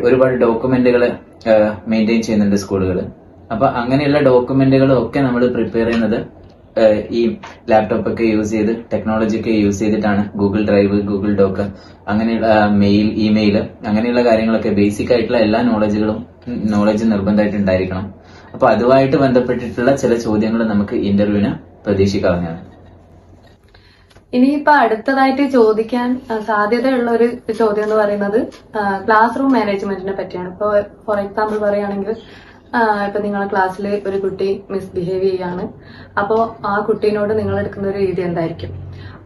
ഒരുപാട് ഡോക്യുമെന്റുകൾ മെയിൻറ്റെയിൻ ചെയ്യുന്നുണ്ട് സ്കൂളുകൾ. അപ്പൊ അങ്ങനെയുള്ള ഡോക്യുമെന്റുകളും ഒക്കെ നമ്മൾ പ്രിപ്പയർ ചെയ്യുന്നത് ഈ ലാപ്ടോപ്പ് ഒക്കെ യൂസ് ചെയ്ത് ടെക്നോളജി ഒക്കെ യൂസ് ചെയ്തിട്ടാണ്. ഗൂഗിൾ ഡ്രൈവ്, ഗൂഗിൾ ഡോക്ക്, അങ്ങനെയുള്ള ഇമെയിൽ അങ്ങനെയുള്ള കാര്യങ്ങളൊക്കെ ബേസിക് ആയിട്ടുള്ള എല്ലാ നോളജ് നിർബന്ധമായിട്ട് ഉണ്ടായിരിക്കണം. അപ്പൊ അതുമായിട്ട് ബന്ധപ്പെട്ടിട്ടുള്ള ചില ചോദ്യങ്ങൾ നമുക്ക് ഇന്റർവ്യൂവിന് പ്രതീക്ഷിക്കാവുന്നതാണ്. ഇനിയിപ്പോ അടുത്തതായിട്ട് ചോദിക്കാൻ സാധ്യതയുള്ള ഒരു ചോദ്യം എന്ന് പറയുന്നത് ക്ലാസ് റൂം മാനേജ്മെന്റിനെ പറ്റിയാണ്. ഇപ്പൊ ഫോർ എക്സാമ്പിൾ പറയുകയാണെങ്കിൽ ഇപ്പൊ നിങ്ങളെ ക്ലാസ്സിൽ ഒരു കുട്ടി മിസ്ബിഹേവ് ചെയ്യാണ്. അപ്പോ ആ കുട്ടീനോട് നിങ്ങൾ എടുക്കുന്ന ഒരു രീതി എന്തായിരിക്കും?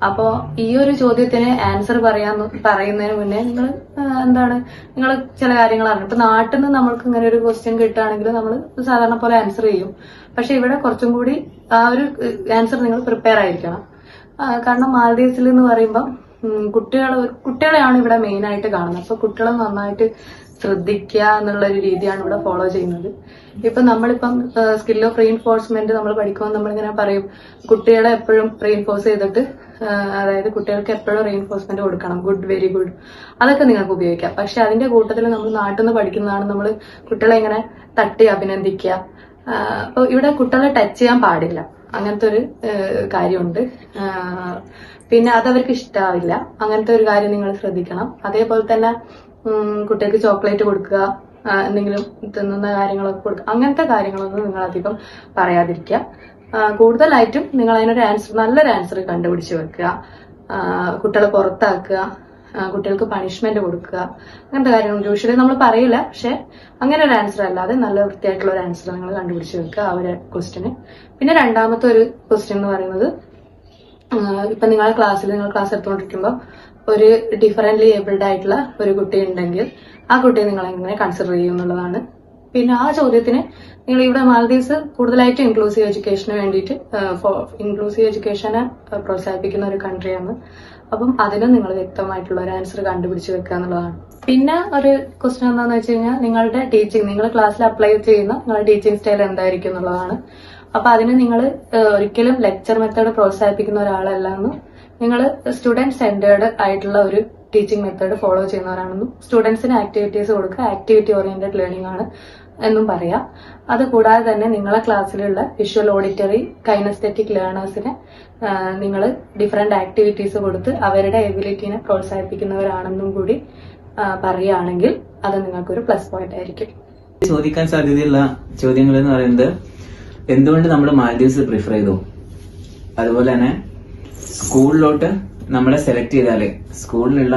അപ്പോ ഈ ഒരു ചോദ്യത്തിന് ആൻസർ പറയുന്നതിന് മുന്നേ നിങ്ങൾ ചില കാര്യങ്ങൾ അറിഞ്ഞു. ഇപ്പൊ നാട്ടിൽ നിന്ന് നമ്മൾക്ക് ഇങ്ങനെ ഒരു ക്വസ്റ്റ്യൻ കിട്ടുകയാണെങ്കിൽ നമ്മൾ സാധാരണ പോലെ ആൻസർ ചെയ്യും. പക്ഷെ ഇവിടെ കുറച്ചും കൂടി ആ ഒരു ആൻസർ നിങ്ങൾ പ്രിപ്പയർ ആയിരിക്കണം. കാരണം മാൽദീവ്സിൽ എന്ന് പറയുമ്പോൾ കുട്ടികളെയാണ് ഇവിടെ മെയിൻ ആയിട്ട് കാണുന്നത്. അപ്പൊ കുട്ടികളെ നന്നായിട്ട് ശ്രദ്ധിക്കുക എന്നുള്ള ഒരു രീതിയാണ് ഇവിടെ ഫോളോ ചെയ്യുന്നത്. ഇപ്പൊ നമ്മളിപ്പം സ്കിൽ ഓഫ് റീഇൻഫോഴ്സ്മെന്റ് നമ്മൾ പഠിക്കുമ്പോൾ നമ്മളിങ്ങനെ പറയും, കുട്ടികളെ എപ്പോഴും റീഇൻഫോഴ്സ് ചെയ്തിട്ട്, അതായത് കുട്ടികൾക്ക് എപ്പോഴും റീഇൻഫോഴ്സ്മെന്റ് കൊടുക്കണം, ഗുഡ്, വെരി ഗുഡ്, അതൊക്കെ നിങ്ങൾക്ക് ഉപയോഗിക്കാം. പക്ഷെ അതിന്റെ കൂട്ടത്തിൽ നമ്മൾ നാട്ടിൽ നിന്ന് പഠിക്കുന്നതാണ് നമ്മൾ കുട്ടികളെ ഇങ്ങനെ തട്ടി അഭിനന്ദിക്കുക. അപ്പൊ ഇവിടെ കുട്ടികളെ ടച്ച് ചെയ്യാൻ പാടില്ല, അങ്ങനത്തെ ഒരു കാര്യമുണ്ട്. പിന്നെ അതവർക്ക് ഇഷ്ടാവില്ല. അങ്ങനത്തെ ഒരു കാര്യം നിങ്ങൾ ശ്രദ്ധിക്കണം. അതേപോലെ തന്നെ കുട്ടികൾക്ക് ചോക്ലേറ്റ് കൊടുക്കുക, എന്തെങ്കിലും തിന്നുന്ന കാര്യങ്ങളൊക്കെ കൊടുക്കുക, അങ്ങനത്തെ കാര്യങ്ങളൊന്നും നിങ്ങൾ അധികം പറയാതിരിക്കുക. കൂടുതലായിട്ടും നിങ്ങൾ അതിനൊരു നല്ലൊരു ആൻസർ കണ്ടുപിടിച്ച് വെക്കുക. കുട്ടികളെ പുറത്താക്കുക, കുട്ടികൾക്ക് പണിഷ്മെന്റ് കൊടുക്കുക, അങ്ങനത്തെ കാര്യങ്ങൾ യൂഷ്വലി നമ്മൾ പറയില്ല. പക്ഷെ അങ്ങനെ ഒരു ആൻസർ അല്ലാതെ നല്ല വൃത്തിയായിട്ടുള്ള ഒരു ആൻസർ നിങ്ങൾ കണ്ടുപിടിച്ച് വെക്കുക ആ ഒരു ക്വസ്റ്റ്യന്. പിന്നെ രണ്ടാമത്തെ ഒരു ക്വസ്റ്റ്യൻ എന്ന് പറയുന്നത്, ഇപ്പൊ നിങ്ങൾ ക്ലാസ് എടുത്തുകൊണ്ടിരിക്കുമ്പോൾ ഒരു ഡിഫറently ഏബിൾഡ് ആയിട്ടുള്ള ഒരു കുട്ടി ഉണ്ടെങ്കിൽ ആ കുട്ടിയെ നിങ്ങൾ എങ്ങനെ കൺസിഡർ ചെയ്യും എന്നുള്ളതാണ്. പിന്നെ ആ ചോദ്യത്തിന് നിങ്ങൾ ഇവിടെ മാൽദീവ്സ് കൂടുതലായിട്ട് ഇൻക്ലൂസീവ് എഡ്യൂക്കേഷന് വേണ്ടിയിട്ട് ഇൻക്ലൂസീവ് എഡ്യൂക്കേഷനെ പ്രോത്സാഹിപ്പിക്കുന്ന ഒരു കൺട്രിയാണ്. അപ്പം അതിനും നിങ്ങൾ വ്യക്തമായിട്ടുള്ള ഒരു ആൻസർ കണ്ടുപിടിച്ച് വെക്കുക എന്നുള്ളതാണ്. പിന്നെ ഒരു ക്വസ്റ്റ്യൻ എന്താണെന്ന് വെച്ച് കഴിഞ്ഞാൽ, നിങ്ങളുടെ ടീച്ചിങ്, നിങ്ങൾ ക്ലാസ്സിൽ അപ്ലൈ ചെയ്യുന്ന നിങ്ങളുടെ ടീച്ചിങ് സ്റ്റൈൽ എന്തായിരിക്കും എന്നുള്ളതാണ്. അപ്പൊ അതിന് നിങ്ങൾ ഒരിക്കലും ലെക്ചർ മെത്തേഡ് പ്രോത്സാഹിപ്പിക്കുന്ന ഒരാളല്ലെന്നും നിങ്ങൾ സ്റ്റുഡന്റ് സെന്റേർഡ് ആയിട്ടുള്ള ഒരു ടീച്ചിങ് മെത്തേഡ് ഫോളോ ചെയ്യുന്നവരാണെന്നും സ്റ്റുഡൻസിന് ആക്ടിവിറ്റീസ് കൊടുക്കുക, ആക്ടിവിറ്റി ഓറിയന്റഡ് ലേണിംഗ് ആണ് എന്നും പറയാം. അത് കൂടാതെ തന്നെ നിങ്ങളെ ക്ലാസ്സിലുള്ള വിഷ്വൽ, ഓഡിറ്ററി, കൈനസ്തെറ്റിക് ലേണേഴ്സിനെ നിങ്ങൾ ഡിഫറെന്റ് ആക്ടിവിറ്റീസ് കൊടുത്ത് അവരുടെ എബിലിറ്റിനെ പ്രോത്സാഹിപ്പിക്കുന്നവരാണെന്നും കൂടി പറയുകയാണെങ്കിൽ അത് നിങ്ങൾക്കൊരു പ്ലസ് പോയിന്റ് ആയിരിക്കും. ചോദിക്കാൻ സാധ്യതയുള്ള ചോദ്യങ്ങൾ എന്ന് പറയുന്നത്, എന്തുകൊണ്ട് നമ്മൾ മാൽദീവ്സ് പ്രിഫർ ചെയ്തു, അതുപോലെ തന്നെ സ്കൂളിലോട്ട് നമ്മളെ സെലക്ട് ചെയ്താല് സ്കൂളിലുള്ള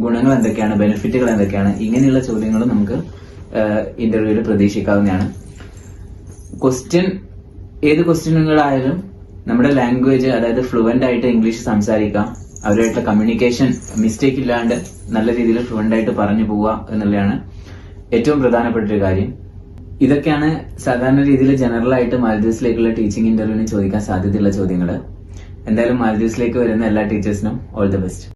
ഗുണങ്ങൾ എന്തൊക്കെയാണ്, ബെനിഫിറ്റുകൾ എന്തൊക്കെയാണ്, ഇങ്ങനെയുള്ള ചോദ്യങ്ങളും നമുക്ക് ഇന്റർവ്യൂവിൽ പ്രതീക്ഷിക്കാവുന്നതാണ്. ഏത് ക്വസ്റ്റ്യനുകളായാലും നമ്മുടെ ലാംഗ്വേജ്, അതായത് ഫ്ലുവന്റ് ആയിട്ട് ഇംഗ്ലീഷ് സംസാരിക്കാം, അവരുമായിട്ടുള്ള കമ്മ്യൂണിക്കേഷൻ മിസ്റ്റേക്ക് ഇല്ലാണ്ട് നല്ല രീതിയിൽ ഫ്ലുവന്റ് ആയിട്ട് പറഞ്ഞു പോവുക എന്നുള്ളതാണ് ഏറ്റവും പ്രധാനപ്പെട്ട ഒരു കാര്യം. ഇതൊക്കെയാണ് സാധാരണ രീതിയിൽ ജനറൽ ആയിട്ട് മാൽദീവ്സിലേക്കുള്ള ടീച്ചിങ് ഇന്റർവ്യൂവിന് ചോദിക്കാൻ സാധ്യതയുള്ള ചോദ്യങ്ങൾ. എന്തായാലും മാൽദീവ്സിലേക്ക് വരുന്ന എല്ലാ ടീച്ചേഴ്സിനും ഓൾ ദി ബെസ്റ്റ്.